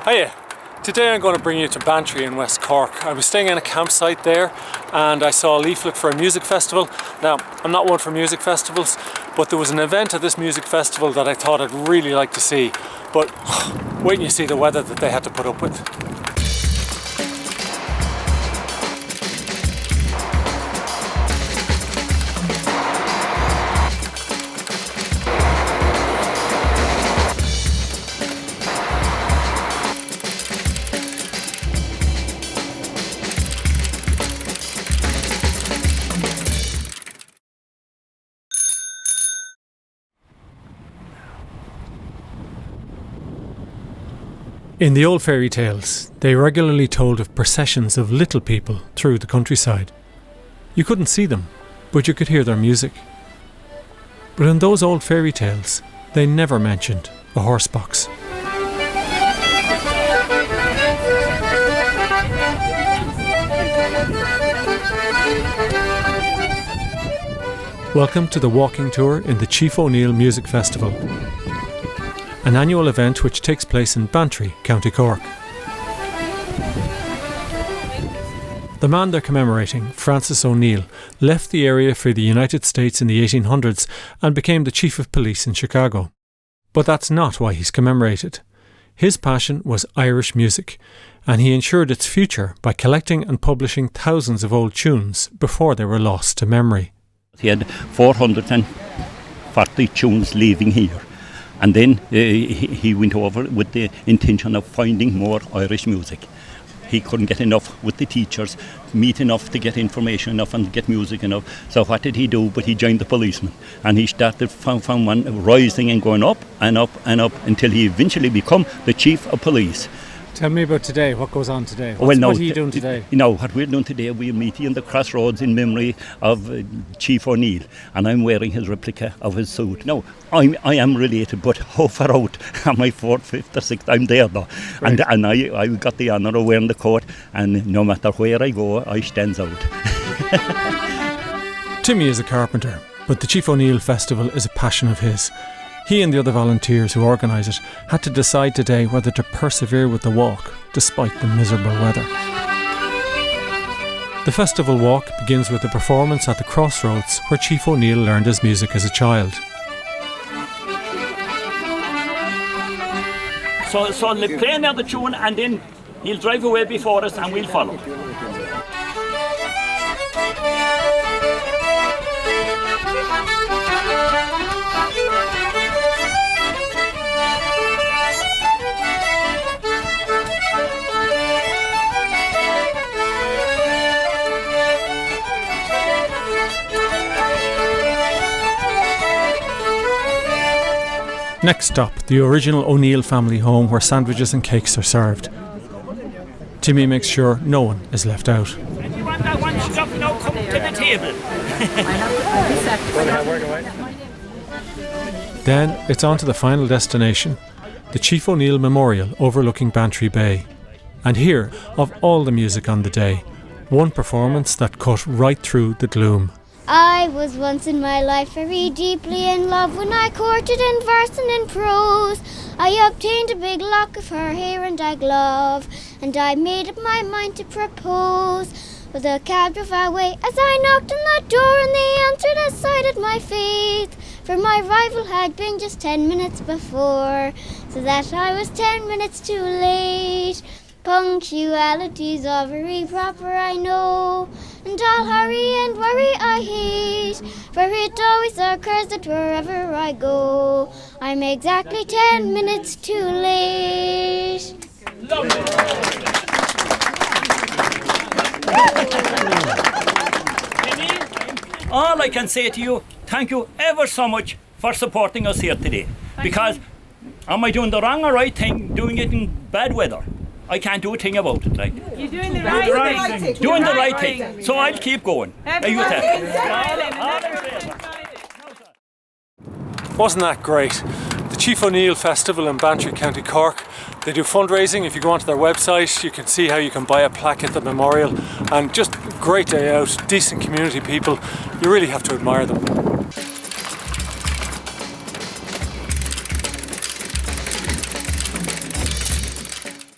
Hiya! Today I'm going to bring you to Bantry in West Cork. I was staying in a campsite there and I saw a leaflet for a music festival. Now, I'm not one for music festivals, but there was an event at this music festival that I thought I'd really like to see. But wait till you see the weather that they had to put up with. In the old fairy tales, they regularly told of processions of little people through the countryside. You couldn't see them, but you could hear their music. But in those old fairy tales, they never mentioned a horse box. Welcome to the walking tour in the Chief O'Neill Music Festival, an annual event which takes place in Bantry, County Cork. The man they're commemorating, Francis O'Neill, left the area for the United States in the 1800s and became the Chief of Police in Chicago. But that's not why he's commemorated. His passion was Irish music, and he ensured its future by collecting and publishing thousands of old tunes before they were lost to memory. He had 440 tunes leaving here. And then he went over with the intention of finding more Irish music. He couldn't get enough with the teachers, meet enough to get information enough and get music enough. So what did he do? But he joined the policemen. And he started from one rising and going up and up and up until he eventually became the Chief of Police. Tell me about today. What goes on today? What are you doing today? What we're doing today, we're meeting in the crossroads in memory of Chief O'Neill, and I'm wearing his replica of his suit. Now, I am related, but how far out? Am I 4th, 5th or 6th? I'm there though. Right. And I got the honour of wearing the coat, and no matter where I go, I stands out. Timmy is a carpenter, but the Chief O'Neill Festival is a passion of his. He and the other volunteers who organise it had to decide today whether to persevere with the walk, despite the miserable weather. The festival walk begins with a performance at the crossroads where Chief O'Neill learned his music as a child. So they'll play another tune and then he'll drive away before us and we'll follow. Next stop, the original O'Neill family home where sandwiches and cakes are served. Timmy makes sure no one is left out. And you want that one stuff now, come to the table. Then it's on to the final destination, the Chief O'Neill Memorial overlooking Bantry Bay. And here, of all the music on the day, one performance that cut right through the gloom. I was once in my life very deeply in love when I courted in verse and in prose. I obtained a big lock of her hair and a glove, and I made up my mind to propose. But the cab drove away as I knocked on the door, and the answer decided my fate. For my rival had been just 10 minutes before, so that I was 10 minutes too late. Punctuality's all very proper, I know, and all hurry and worry I hate, for it always occurs that wherever I go, I'm exactly 10 minutes too late. All I can say to you, thank you ever so much for supporting us here today. Because am I doing the wrong or right thing, doing it in bad weather? I can't do a thing about it. Like. You're doing the right thing. Doing the right thing. So I'll keep going. Wasn't that great? The Chief O'Neill Festival in Bantry, County Cork. They do fundraising. If you go onto their website, you can see how you can buy a plaque at the memorial. And just great day out, decent community people. You really have to admire them.